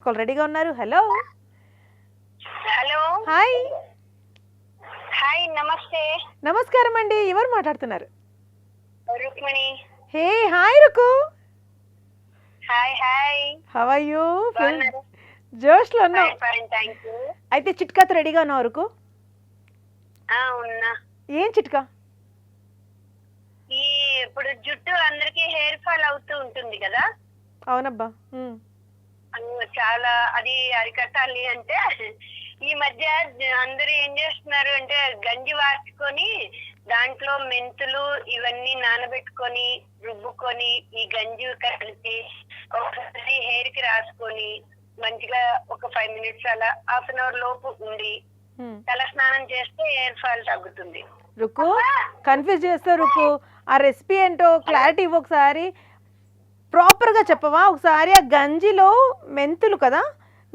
Call రెడీగా ఉన్నారు. Hello hello hi. Hi నమస్తే. నమస్కారం అండి. ఎవరు మాట్లాడుతున్నారు? Rukmini. Hey hi Ruku. Hi hi. How are you? బాగున్నారా? జోష్లో ఉన్నావు. Fine thank you. అయితే చిట్కాతో రెడీగా ఉన్నావు రుకు? ఉన్నా. ఏం చిట్కా? ఈ ఇప్పుడు జుట్టు అందరికి హెయిర్ ఫాల్ అవుతూ ఉంటుంది కదా. అవునబ్బా. చాలా అది అరికట్టాలి అంటే ఈ మధ్య అందరూ ఏం చేస్తున్నారు అంటే గంజి వార్చుకొని దాంట్లో మెంతులు ఇవన్నీ నానబెట్టుకొని రుబ్బుకొని ఈ గంజి కలిపి ఒకసారి హెయిర్ కి రాసుకొని మంచిగా ఒక 5 minutes అలా హాఫ్ అన్ అవర్ లోపు ఉండి తల స్నానం చేస్తే హెయిర్ ఫాల్ తగ్గుతుంది. రుకు కన్ఫ్యూజ్ చేస్తా రుకు. ఆ రెసిపీ ఏంటో క్లారిటీ ఇవ్వు ఒకసారి. ప్రాపర్గా చెప్పవా ఒకసారి? ఆ గంజిలో మెంతులు కదా,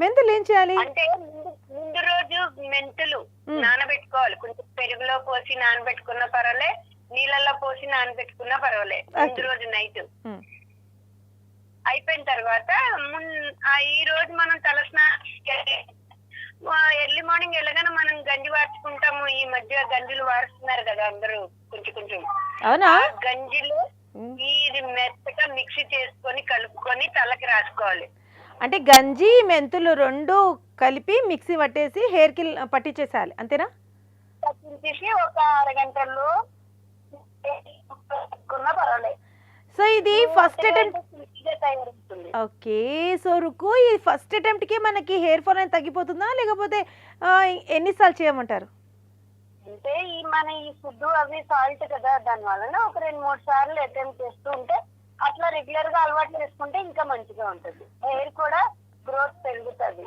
మెంతులు ఏం చేయాలి అంటే ముందు రోజు మెంతులు నానబెట్టుకోవాలి. కొంచెం పెరుగులో పోసి నానబెట్టుకున్నా పర్వాలే, నీళ్ళల్లో పోసి నానబెట్టుకున్నా పర్వాలే. ముందు రోజు నైట్ అయిపోయిన తర్వాత ఈ రోజు మనం ఎర్లీ మార్నింగ్ వెళ్ళగానే మనం గంజి వార్చుకుంటాము. ఈ మధ్య గంజులు వారుస్తున్నారు కదా అందరూ కొంచెం కొంచెం. అవునా? గంజిలో ఇది మెత్తగా మిక్సీ చేసుకొని కలుపుకొని తలకి రాసుకోవాలి. అంటే గంజి మెంతులు రెండు కలిపి మిక్సీ పట్టేసి హెయిర్ కి పట్టించేసేయాలి అంతేనా? పట్టించేసి ఒక అరగంటలో పర్వాలేదు. సో ఇది ఫస్ట్ అటెంప్ట్. ఓకే. సో రుకు ఈ ఫస్ట్ అటెంప్ట్ కి మనకి హెయిర్ ఫాల్ అనేది తగ్గిపోతుందా లేకపోతే ఎన్నిసార్లు చేయమంటారు? అంటే మన ఈ ఫుడ్ అవి సాల్ట్ కదా, దాని వలన ఒక 2-3 సార్లు అటెంప్ట్ చేస్తూ ఉంటే అట్లా రెగ్యులర్ గా అలవాటు చేసుకుంటే ఇంకా మంచిగా ఉంటుంది. హెయిర్ కూడా గ్రోత్ పెరుగుతుంది.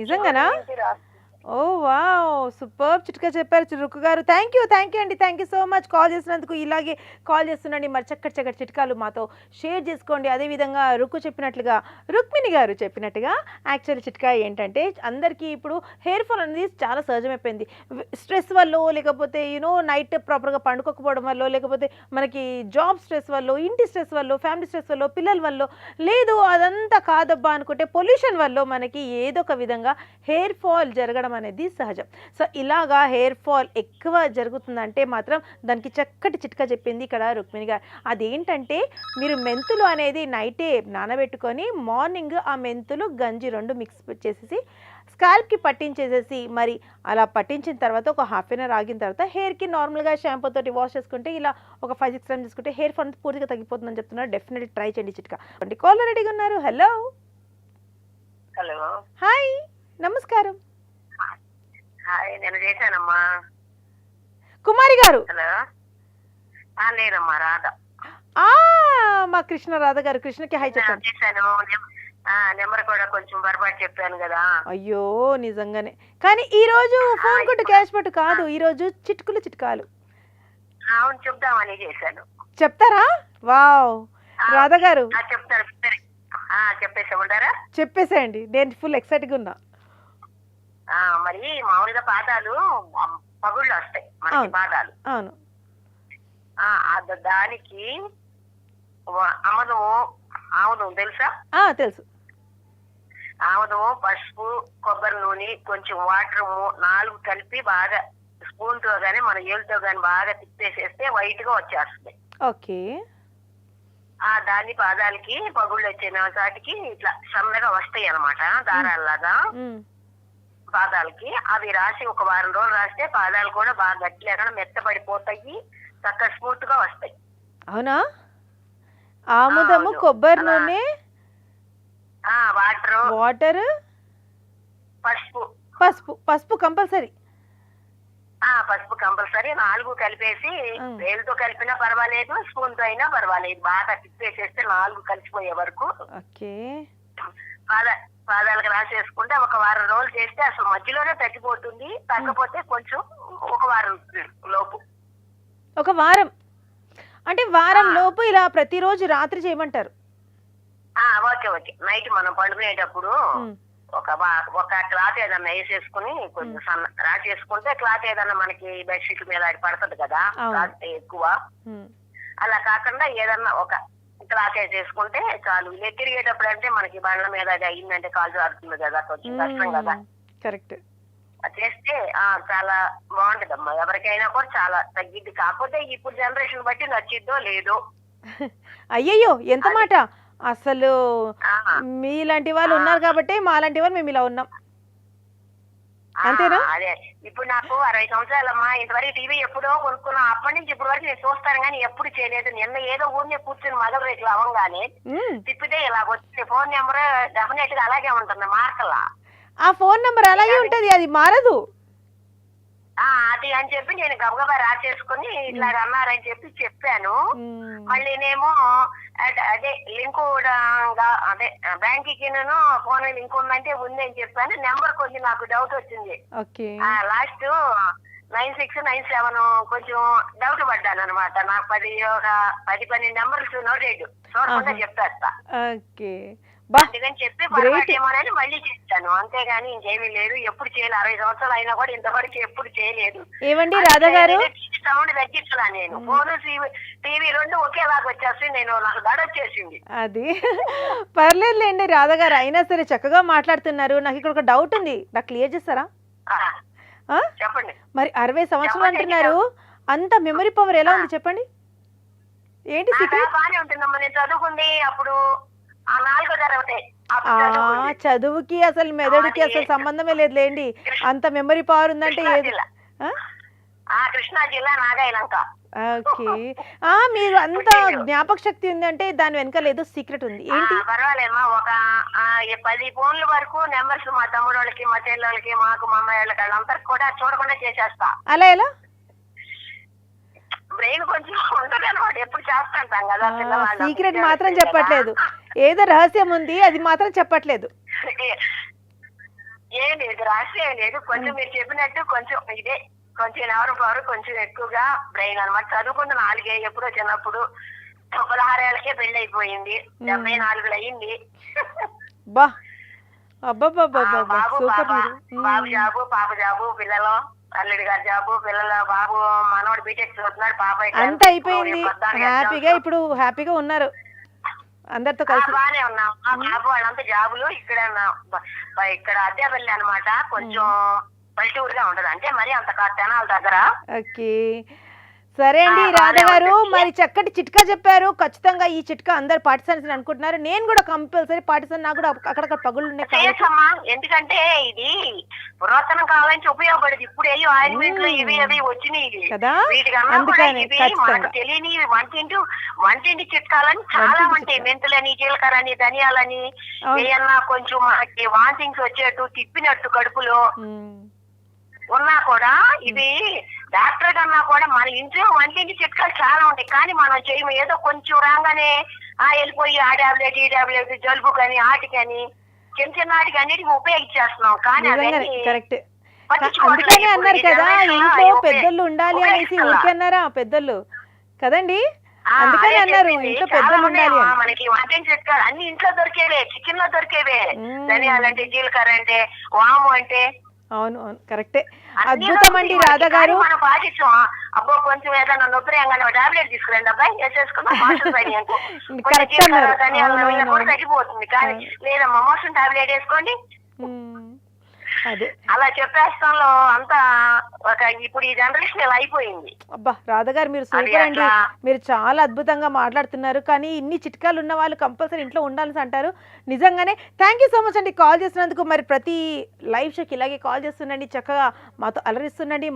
నిజంగానా? ఓ వావ్, సూపర్ చిట్కా చెప్పారు రుక్కు గారు. థ్యాంక్ యూ అండి. Thank you so much call చేసినందుకు. ఇలాగే కాల్ చేస్తుండండి. మరి చక్కటి చిట్కాలు మాతో షేర్ చేసుకోండి. అదేవిధంగా రుక్కు చెప్పినట్లుగా, రుక్మిణి గారు చెప్పినట్టుగా యాక్చువల్ చిట్కా ఏంటంటే అందరికీ ఇప్పుడు హెయిర్ ఫాల్ అనేది చాలా సహజమైపోయింది. స్ట్రెస్ వల్ల, లేకపోతే నైట్ ప్రాపర్గా పండుకోకపోవడం వల్ల, లేకపోతే మనకి జాబ్ స్ట్రెస్ వల్ల, ఇంటి స్ట్రెస్ వల్ల, ఫ్యామిలీ స్ట్రెస్ వల్ల, పిల్లల వల్ల, లేదు అదంతా కాదబ్బా అనుకుంటే పొల్యూషన్ వల్ల మనకి ఏదో ఒక విధంగా హెయిర్ ఫాల్ జరగడం అనేది సహజం. సో ఇలాగా హెయిర్ ఫాల్ ఎక్కువ జరుగుతుందంటే మాత్రం దానికి చక్కటి చిట్కా చెప్పింది ఇక్కడ రుక్మిణి గారు. అదేంటంటే మీరు మెంతులు అనేది నైటే నానబెట్టుకొని మార్నింగ్ ఆ మెంతులు గంజి రెండు మిక్స్ చేసేసి స్కాల్ప్కి పట్టించేసేసి, మరి అలా పట్టించిన తర్వాత ఒక హాఫ్ అన్ అవర్ ఆగిన తర్వాత హెయిర్కి నార్మల్గా షాంపూ తోటి వాష్ చేసుకుంటే ఇలా ఒక 5-6 టైమ్స్ చేసుకుంటే హెయిర్ ఫాల్ పూర్తిగా తగ్గిపోతుందని చెప్తున్నారు. డెఫినెట్లీ ట్రై చేయండి చిట్కా. కాల్ రెడీగా ఉన్నారు. హలో హలో హాయ్ నమస్కారం. హాయ్, నేను చేశానమ్మా. కుమారి గారు. హలో లేదమ్మా, రాధ. మా కృష్ణ రాధ గారు. కృష్ణకి హై చెప్పండి. చేశాను. నెంబర్ కూడా కొంచెం బర్బాటు చెప్పాను కదా. అయ్యో నిజంగానే. కానీ ఈ రోజు ఫోన్ కొట్టు క్యాష్ పట్టు కాదు, ఈ రోజు చిట్కాలు. అవును, చెప్దామని చేశాను. చెప్తారా? వావ్ రాధ గారు చెప్తారు. చెప్పేసామంటారా? చెప్పేసేయండి, నేను ఫుల్ ఎక్సైట్గా ఉన్నా. మరి మామూలుగా పాదాలు పగుళ్ళు వస్తాయి మనకి, పాదాలు. అవును. దానికి ఆముదం తెలుసా? తెలుసు. ఆముదము, పసుపు, కొబ్బరి నూనె, కొంచెం వాటర్ 4 కలిపి బాగా స్పూన్ తో గానీ మన ఏళ్ళతో గానీ బాగా తిప్పేసేస్తే వైట్ గా వచ్చేస్తుంది. ఓకే. దాన్ని పాదాలకి పగుళ్ళు వచ్చిన వాటికి ఇట్లా సన్నగా వస్తాయి అన్నమాట, దారాల్లాగా పాదాలకి. అవి రాసి ఒక 1 వారం రోజులు రాస్తే పాదాలు కూడా బాగా గట్టి లేకుండా మెత్తపడిపోతాయి, చక్కగా స్మూత్ గా వస్తాయి. అవునా? ఆముదము, కొబ్బరి నూనె, వాటర్, పసుపు కంపల్సరీ. పసుపు కంపల్సరీ 4 కలిపేసి వేలుతో కలిపినా పర్వాలేదు, స్పూన్ తో అయినా పర్వాలేదు, బాగా తిప్పేసేస్తే 4 కలిసిపోయే వరకు పాదాలకు రాసేసుకుంటే ఒక 1 వారం రోజులు చేస్తే అసలు మధ్యలోనే తగ్గిపోతుంది. తగ్గపోతే కొంచెం ఒక 1 వారం లోపు. ఒక వారం అంటే వారం లోపు ఇలా ప్రతిరోజు రాత్రి చేయమంటారు? ఓకే. నైట్ మనం పండుకునేటప్పుడు ఒక క్లాత్ ఏదన్నా వేసేసుకుని కొంచెం సన్న రాసేసుకుంటే, క్లాత్ ఏదన్నా మనకి బెడ్షీట్ మీద పడుతుంది కదా క్లాత్ ఎక్కువ, అలా కాకుండా ఏదన్నా ఒక క్లాక్ వేసేసుకుంటే చాలు. ఇలా తిరిగేటప్పుడు అంటే మనకి బండ్ల మీద అది అయిందంటే కాలు జారుతుంది కదా, కొంచెం కష్టం కదా. కరెక్ట్. అది చేస్తే చాలా బాగుంటదమ్మా. ఎవరికైనా కూడా చాలా తగ్గిద్ది. కాకపోతే ఇప్పుడు జనరేషన్ బట్టి నచ్చిద్దో లేదో. అయ్యయ్యో ఎంత మాట అసలు. ఆ, మీలాంటి వాళ్ళు ఉన్నారు కాబట్టి మాలాంటి వాళ్ళు మేము ఇలా ఉన్నాం. అంతేనా? అదే ఇప్పుడు నాకు 60 సంవత్సరాలమ్మా. ఇంతవరకు టీవీ ఎప్పుడో కొనుక్కున్నా. అప్పటి నుంచి ఇప్పటి వరకు నేను చూస్తాను కానీ ఎప్పుడు చేయలేదు. నిన్న ఏదో ఊరినే కూర్చుని మదర్ రేట్లు అవ్వగానే తిప్పితే ఇలా వచ్చింది. ఫోన్ నెంబర్ డెఫినెట్ గా అలాగే ఉంటుంది, మార్కలా. ఆ ఫోన్ నంబర్ అలాగే ఉంటది, అది మారదు. అది అని చెప్పి నేను గబగబా రాసేసుకుని ఇట్లా అన్నారని చెప్పి చెప్పాను. మళ్ళీనేమో అదే లింక్ కూడా అదే బ్యాంక్ కి ఫోన్ లింక్ ఉందంటే ఉంది అని చెప్పాను. నెంబర్ కొంచెం నాకు డౌట్ వచ్చింది. లాస్ట్ 9697 కొంచెం డౌట్ పడ్డాను అనమాట. నాకు 10-12 నెంబర్స్ నోటెడ్ చూడకుండా చెప్పేస్తా. అందుకని చెప్పి పొరపాటేమోనని మళ్ళీ చేస్తాను, అంతేగాని ఇంకేమీ లేదు. ఎప్పుడు చేయలేదు. 60 సంవత్సరాలు అయినా కూడా ఇంతవరకు ఎప్పుడు చేయలేదు. ఏమండి రాధా గారు, సౌండ్ తగ్గించలా నేను. ఫోన్ టీవీ రెండు ఒకేలాగా వచ్చేసి నాకు దడ వచ్చేసింది. అది పర్లేదులేండి రాధా గారు, అయినా సరే చక్కగా మాట్లాడుతున్నారు. నాకు ఇక్కడ ఒక డౌట్ ఉంది, నాకు క్లియర్ చేస్తారా? చెప్పండి. మరి 60 సంవత్సరాలు అంటున్నారు, అంత మెమరీ పవర్ ఎలా ఉంది చెప్పండి? ఏంటి సీక్రెట్? బానే ఉంటుందమ్మా. నేను చదువుకుంది అప్పుడు 4వ తరగతి. చదువుకి అసలు మెదడుకి అసలు సంబంధమే లేదులేండి. అంత మెమరీ పవర్ ఉందంటే ఏది? కృష్ణా జిల్లా నాగాయలంక. ఓకే. మీరు అంత జ్ఞాపక శక్తి ఉందంటే దాని వెనక ఏదో సీక్రెట్ ఉంది. ఏంటి? పర్వాలేమ్మా. ఒక 10 ఫోన్ల వరకు నెంబర్స్ మా తమ్ముడు వాళ్ళకి, మా చెల్లెళ్ళకి, మాకు, మా అమ్మాయి వాళ్ళకి, వాళ్ళందరికి కూడా చూడకుండా చేసేస్తా. అలా ఎలా? బ్రెయిన్ కొంచెం ఉంటుంది అనమాట. ఎప్పుడు చేస్తుంటాం కదా పిల్లవాళ్ళు. సీక్రెట్ మాత్రం చెప్పట్లేదు, ఏదో రహస్యం ఉంది, అది మాత్రం చెప్పట్లేదు. ఏం లేదు, రహస్యం ఏం లేదు. కొంచెం మీరు చెప్పినట్టు కొంచెం ఇదే కొంచెం ఎవరు పవర్ కొంచెం ఎక్కువగా బ్రెయిన్ అనమాట. చదువుకుంది 4 ఎప్పుడో చిన్నప్పుడు 16 ఏళ్ళకే పెళ్లి అయిపోయింది. 74 అయింది. బాబు జాబు, పాప జాబు, పిల్లలు, అల్లుడి గారి జాబు, పిల్లల బాబు మనోడు బీటెక్ చదువుతున్నాడు, పాప అంతా అయిపోయింది. హ్యాపీగా ఇప్పుడు హ్యాపీగా ఉన్నారు అందరితో కలిసి. బానే ఉన్నాం. బాబు వాళ్ళంతా జాబులు. ఇక్కడ అద్దెపల్లి అనమాట. కొంచెం పల్లెటూరుగా ఉంటది, అంటే మరి అంత తెనాల దగ్గర. ఓకే సరే అండి రాధా గారు, మరి చక్కటి చిట్కా చెప్పారు. ఖచ్చితంగా ఈ చిట్కా అందరు పాటిస్తారని అనుకుంటున్నారు. నేను కూడా కంపల్సరీ పాటిస్తాను. నాకు కూడా అక్కడక్కడ పగుళ్ళు ఉన్నాయి. ఎందుకంటే ఇది పురాతన కాలం నుంచి ఉపయోగపడేది. ఇప్పుడు ఏ ఆయింట్మెంట్లు ఇవి అవి వచ్చినాయి కదా, వీటికన్నా తెలియని వంటింటి చిట్కాలని చాలా ఉంటాయి. మెంతులని, జీలకర్రని, ధనియాలని, ఏమన్నా కొంచెం మనకి వాంతింగ్స్ వచ్చేట్టు, తిప్పినట్టు కడుపులో ఉన్నా కూడా ఇవి డాక్టర్ కన్నా కూడా మన ఇంట్లో వంటింటి చిట్కాలు చాలా ఉంటాయి. కానీ మనం చేయము. ఏదో కొంచెం రాగానే వెళ్ళిపోయి ఆ టాబ్లెట్, ఈ టాబ్లెట్, జలుబు కానీ ఆటికని చిన్న చిన్న వాటికి అన్నిటికీ ఉపయోగించేస్తున్నాం. కానీ అందుకని అన్నారు కదా ఇంట్లో పెద్దలు ఉండాలి అనేసి. ఊరికే అన్నారా పెద్దలు కదండి? అందుకని అన్నారు ఇంట్లో పెద్దలు ఉండాలి. మనకి వంటింటి చిట్కాలు అన్ని ఇంట్లో దొరికేవే, చికెన్ లో దొరికేవే. ధనియాలంటే, జీలకర్ర అంటే, వాము అంటే. అవును అవును కరెక్టే. అద్భుతం అండి రాధా గారు. మనం పాటిస్తాం. అబ్బో కొంచెం ఏదైనా నొప్పి రాగానే టాబ్లెట్ తీసుకురండి అబ్బాయి, తగ్గిపోతుంది. కానీ లేదమ్మా మోషన్ టాబ్లెట్ వేసుకోండి, అదే అలా చెప్పేస్తాంలో అంతా ఇప్పుడు ఈ జనరేషన్ ఇలా అయిపోయింది. అబ్బా రాధా గారు మీరు సూపర్ అండి. మీరు చాలా అద్భుతంగా మాట్లాడుతున్నారు. కానీ ఇన్ని చిట్కాలు ఉన్న వాళ్ళు కంపల్సరీ ఇంట్లో ఉండాలని అంటారు. నిజంగానే థ్యాంక్ యూ సో మచ్ అండి కాల్ చేసినందుకు. మరి ప్రతి లైవ్ షోకి ఇలాగే కాల్ చేస్తుండండి, చక్కగా మాతో అలరిస్తుండండి.